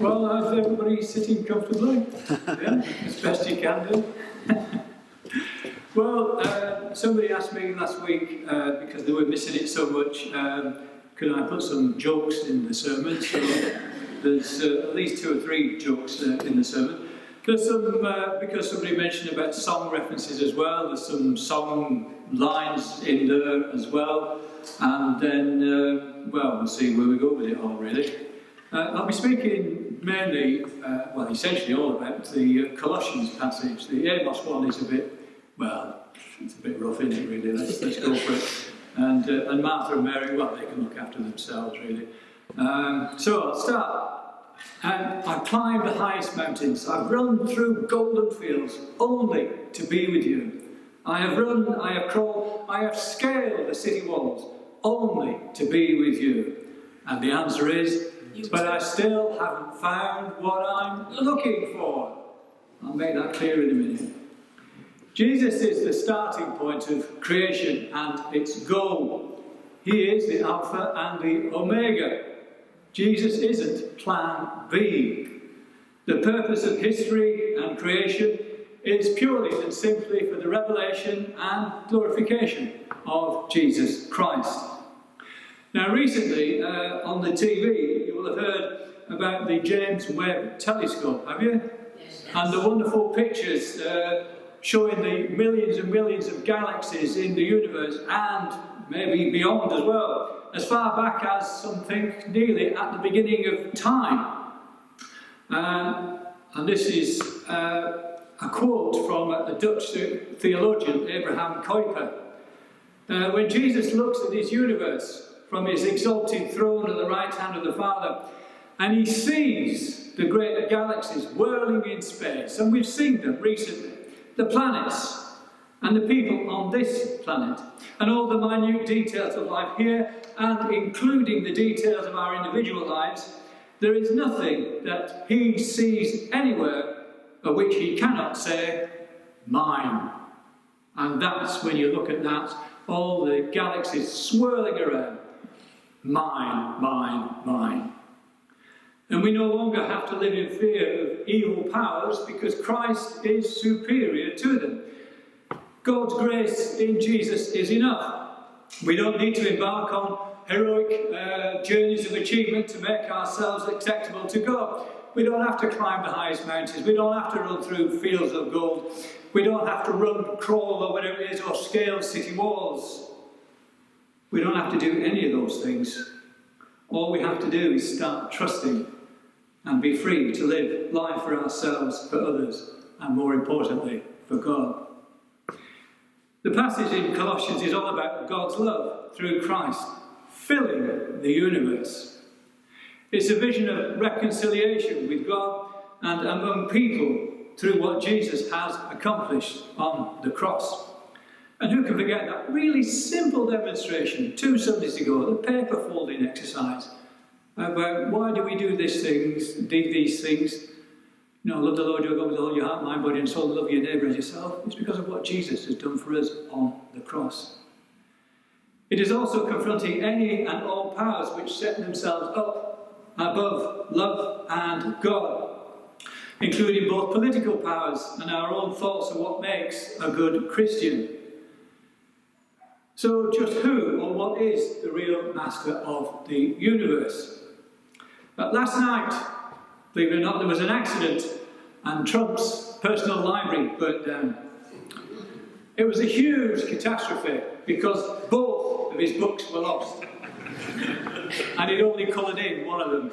Well, how's everybody sitting comfortably? Yeah, as best you can do. Well, somebody asked me last week, because they were missing it so much, could I put some jokes in the sermon? So there's at least 2 or 3 jokes in the sermon. There's some, because somebody mentioned about song references as well, there's some song lines in there as well. And then, well, we'll see where we go with it all, really. I'll be speaking mainly, well, essentially all about the Colossians passage. The Amos one is a bit, well, it's a bit rough, isn't it, really? Let's go for it. And Martha and Mary, well, they can look after themselves, really. So I'll start. I've climbed the highest mountains. I've run through golden fields only to be with you. I have run, I have crawled, I have scaled the city walls only to be with you. And the answer is, but I still haven't found what I'm looking for. I'll make that clear in a minute. Jesus is the starting point of creation and its goal. He is the Alpha and the Omega. Jesus isn't plan B. The purpose of history and creation is purely and simply for the revelation and glorification of Jesus Christ. Now recently, on the TV, you will have heard about the James Webb Telescope, have you? Yes. And the wonderful pictures showing the millions and millions of galaxies in the universe and maybe beyond as well, as far back as something nearly at the beginning of time. And this is a quote from a Dutch theologian, Abraham Kuyper. When Jesus looks at his universe from his exalted throne at the right hand of the Father, and he sees the great galaxies whirling in space, and we've seen them recently, the planets and the people on this planet, and all the minute details of life here, and including the details of our individual lives, there is nothing that he sees anywhere of which he cannot say, mine. And that's when you look at that, all the galaxies swirling around, mine, mine, mine. And we no longer have to live in fear of evil powers because Christ is superior to them. God's grace in Jesus is enough. We don't need to embark on heroic journeys of achievement to make ourselves acceptable to God. We don't have to climb the highest mountains. We don't have to run through fields of gold. We don't have to run, crawl, or whatever it is, or scale city walls. We don't have to do any of those things. All we have to do is start trusting and be free to live life for ourselves, for others, and more importantly, for God. The passage in Colossians is all about God's love through Christ, filling the universe. It's a vision of reconciliation with God and among people through what Jesus has accomplished on the cross. And who can forget that really simple demonstration 2 Sundays ago, the paper folding exercise, about why do we do these things? You know, love the Lord your God with all your heart, mind, body and soul, love your neighbour as yourself. It's because of what Jesus has done for us on the cross. It is also confronting any and all powers which set themselves up above love and God, including both political powers and our own thoughts of what makes a good Christian. So just who or what is the real master of the universe? Last night, believe it or not, there was an accident and Trump's personal library burnt down. It was a huge catastrophe because both of his books were lost. And he'd only coloured in one of them.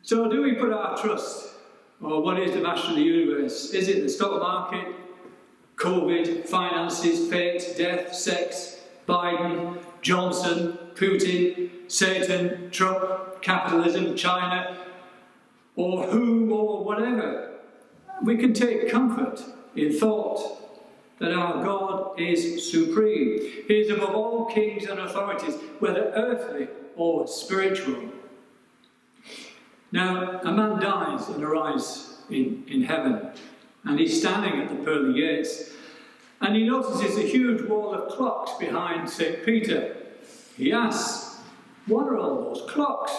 So do we put our trust, or what is the master of the universe? Is it the stock market, COVID, finances, fate, death, sex, Biden, Johnson, Putin, Satan, Trump, capitalism, China, or whom or whatever? We can take comfort in thought that our God is supreme. He is above all kings and authorities, whether earthly or spiritual. Now, a man dies and arrives in heaven, and he's standing at the pearly gates, and he notices a huge wall of clocks behind St. Peter. He asks, What are all those clocks?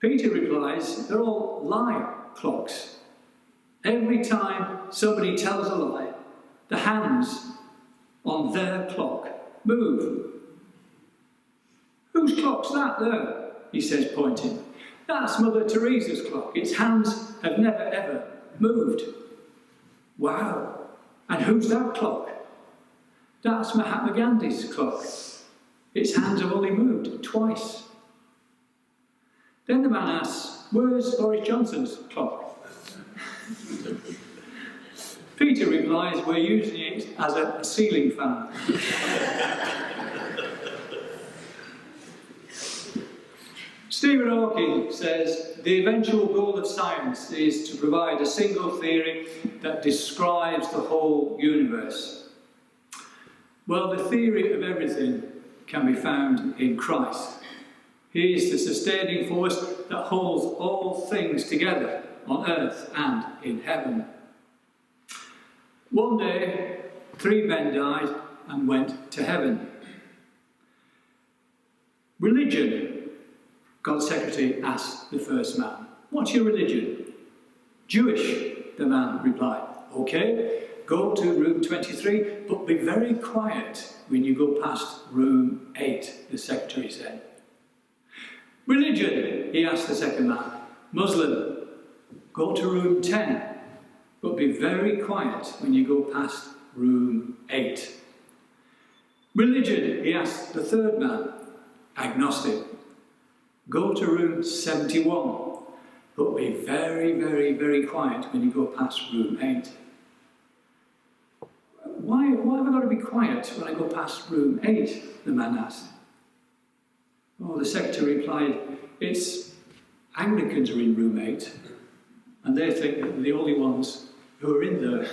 Peter replies, they're all lie clocks. Every time somebody tells a lie, the hands on their clock move. Whose clock's that there? He says, pointing. That's Mother Teresa's clock. Its hands have never ever moved. Wow. And who's that clock? That's Mahatma Gandhi's clock. Its hands have only moved twice. Then the man asks, where's Boris Johnson's clock? Peter replies, we're using it as a ceiling fan. Stephen Hawking says, the eventual goal of science is to provide a single theory that describes the whole universe. Well, the theory of everything can be found in Christ. He is the sustaining force that holds all things together on earth and in heaven. One day, 3 men died and went to heaven. Religion. God's secretary asked the first man, what's your religion? Jewish, the man replied. Okay, go to room 23, but be very quiet when you go past room 8, the secretary said. Religion, he asked the second man. Muslim, go to room 10, but be very quiet when you go past room 8. Religion, he asked the third man. Agnostic, go to room 71, but be very, very, very quiet when you go past room 8. Why have I got to be quiet when I go past room 8? The man asked. Oh, the secretary replied, it's Anglicans are in room 8, and they think that they're the only ones who are in there.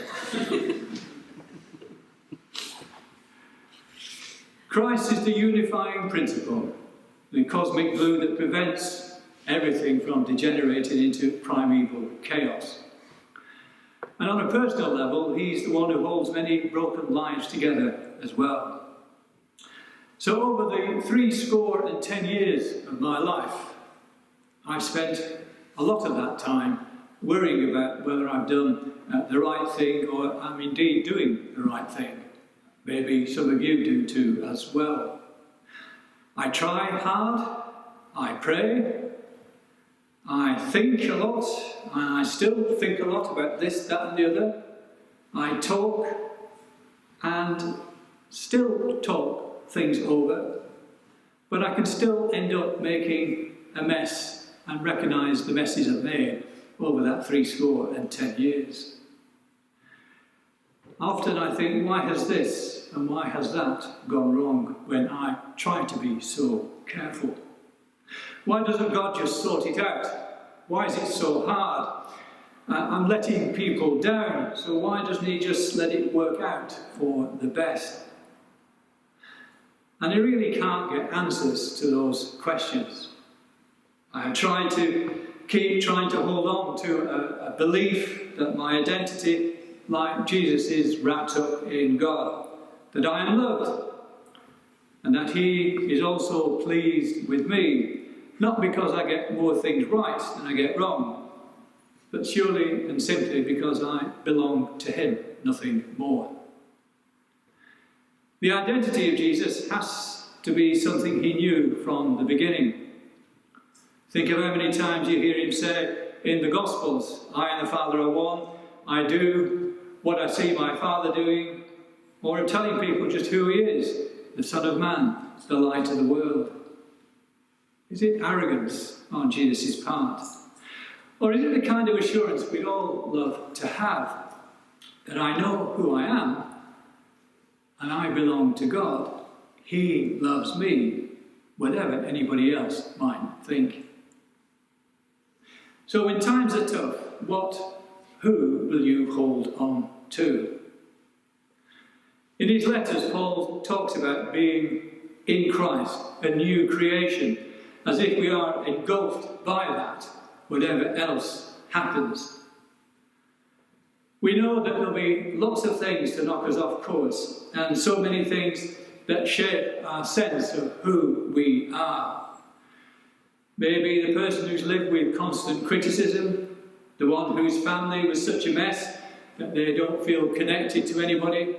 Christ is the unifying principle, the cosmic glue that prevents everything from degenerating into primeval chaos. And on a personal level, he's the one who holds many broken lives together as well. So over the 70 years of my life, I've spent a lot of that time worrying about whether I've done the right thing or I'm indeed doing the right thing. Maybe some of you do too as well. I try hard, I pray, I think a lot, and I still think a lot about this, that and the other. I talk and still talk things over, but I can still end up making a mess and recognise the messes I've made over that 70 years. Often I think, why has this and why has that gone wrong when I try to be so careful? Why doesn't God just sort it out? Why is it so hard? I'm letting people down, so why doesn't he just let it work out for the best? And I really can't get answers to those questions. I have tried to keep trying to hold on to a belief that my identity, like Jesus, is wrapped up in God, that I am loved, and that he is also pleased with me, not because I get more things right than I get wrong, but surely and simply because I belong to him, nothing more. The identity of Jesus has to be something he knew from the beginning. Think of how many times you hear him say in the Gospels, I and the Father are one, I do what I see my Father doing, or telling people just who he is, the Son of Man, the light of the world. Is it arrogance on Jesus' part? Or is it the kind of assurance we'd all love to have, that I know who I am, and I belong to God. He loves me, whatever anybody else might think. So when times are tough, who will you hold on to? In his letters, Paul talks about being in Christ, a new creation, as if we are engulfed by that, whatever else happens. We know that there'll be lots of things to knock us off course, and so many things that shape our sense of who we are. Maybe the person who's lived with constant criticism, the one whose family was such a mess that they don't feel connected to anybody.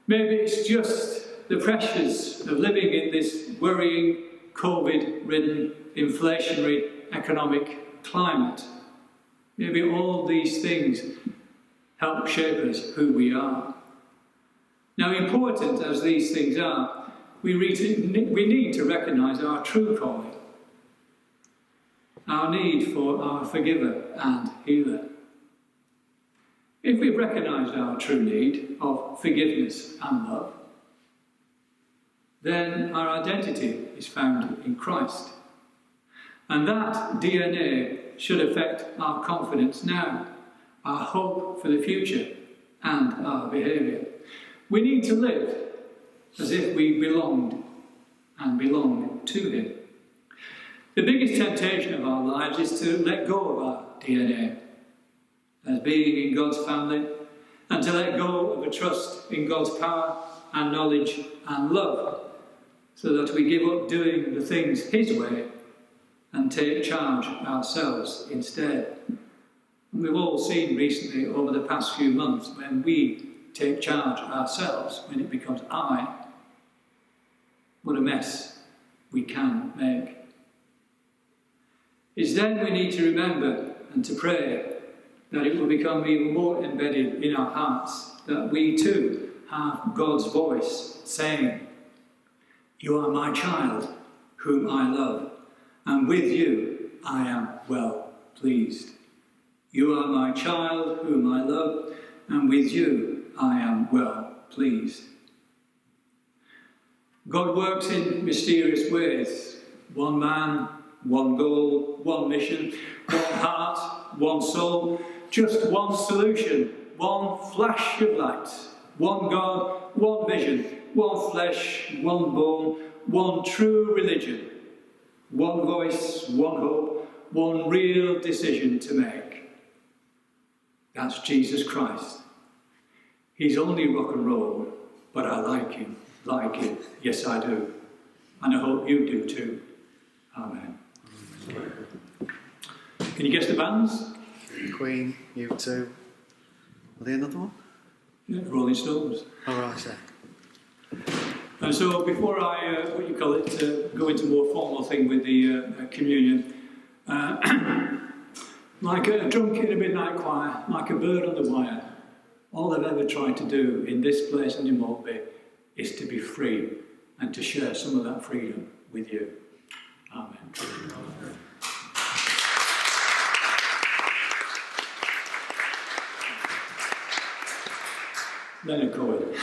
Maybe it's just the pressures of living in this worrying, COVID-ridden, inflationary economic climate. Maybe all these things help shape us who we are. Now, important as these things are, we need to recognise our true calling, our need for our forgiver and healer. If we've recognised our true need of forgiveness and love, then our identity is found in Christ. And that DNA should affect our confidence now, our hope for the future, and our behaviour. We need to live as if we belonged and belong to Him. The biggest temptation of our lives is to let go of our DNA as being in God's family, and to let go of a trust in God's power and knowledge and love, so that we give up doing the things His way and take charge ourselves instead. And we've all seen recently over the past few months, when we take charge ourselves, when it becomes I, what a mess we can make. It's then we need to remember and to pray that it will become even more embedded in our hearts, that we too have God's voice saying, "You are my child, whom I love, and with you I am well pleased. You are my child, whom I love, and with you I am well pleased." God works in mysterious ways. One man, one goal, one mission, one heart, one soul, just one solution, one flash of light, one God, one vision, one flesh, one bone, one true religion, one voice, one hope, one real decision to make. That's Jesus Christ. He's only rock and roll, but I like him, yes I do. And I hope you do too. Amen. Can you guess the bands? Queen, U2. Are they another one? Yeah, Rolling Stones. Oh, right, yeah. And so before I, go into more formal thing with the communion, like a drunk in a midnight choir, like a bird on the wire, all I've ever tried to do in this place and in Morthen is to be free and to share some of that freedom with you. Amen. Leonard Cohen.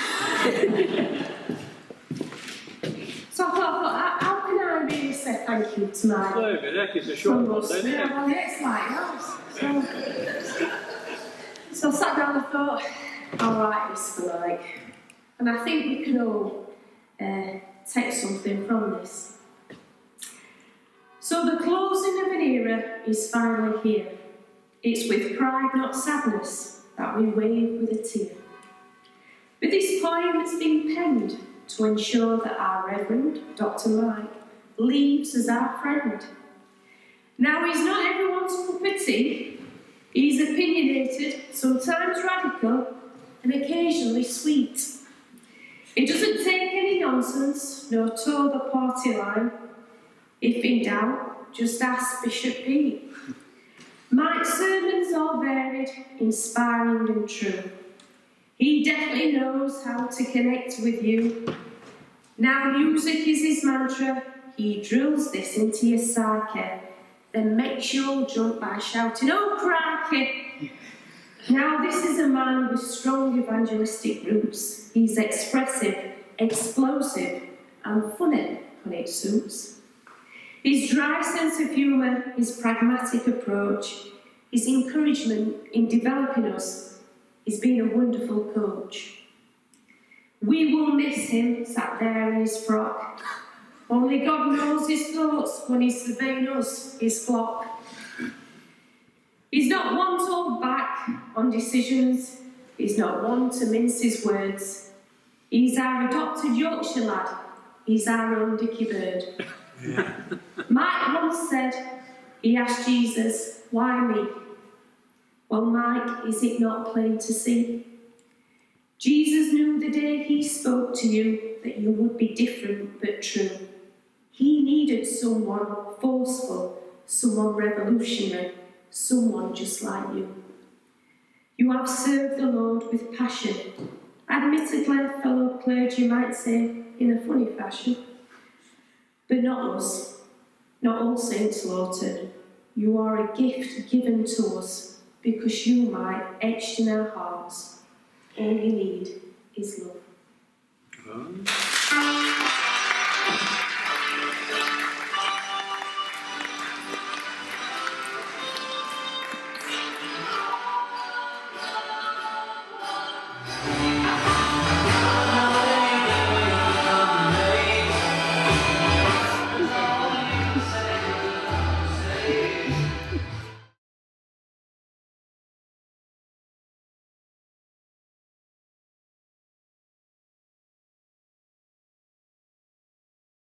So I thought, how can I really say thank you to my... It's a short one, isn't it? Yeah, well, it's like that. So I sat down and thought, I'll write this for Mike. And I think we can all take something from this. So the closing of an era is finally here. It's with pride, not sadness, that we wave with a tear. But this poem has been penned to ensure that our Reverend Dr. Mike leaves as our friend. Now, he's not everyone's cup of tea. He's opinionated, sometimes radical, and occasionally sweet. He doesn't take any nonsense, nor toe the party line. If in doubt, just ask Bishop Pete. Mike's sermons are varied, inspiring and true. He definitely knows how to connect with you. Now music is his mantra. He drills this into your psyche, then makes you all jump by shouting, "Oh, crikey!" Now this is a man with strong evangelistic roots. He's expressive, explosive, and funny when it suits. His dry sense of humour, his pragmatic approach, his encouragement in developing us, he's been a wonderful coach. We will miss him sat there in his frock. Only God knows his thoughts when he's surveying us, his flock. He's not one to hold back on decisions. He's not one to mince his words. He's our adopted Yorkshire lad. He's our own Dicky Bird. Yeah. Mike once said, he asked Jesus, why me? Well, Mike, is it not plain to see? Jesus knew the day he spoke to you that you would be different but true. He needed someone forceful, someone revolutionary, someone just like you. You have served the Lord with passion. Admittedly, fellow clergy might say, in a funny fashion. But not us, not all saints, Laughton. You are a gift given to us because you might etched in our hearts. All you need is love. Oh.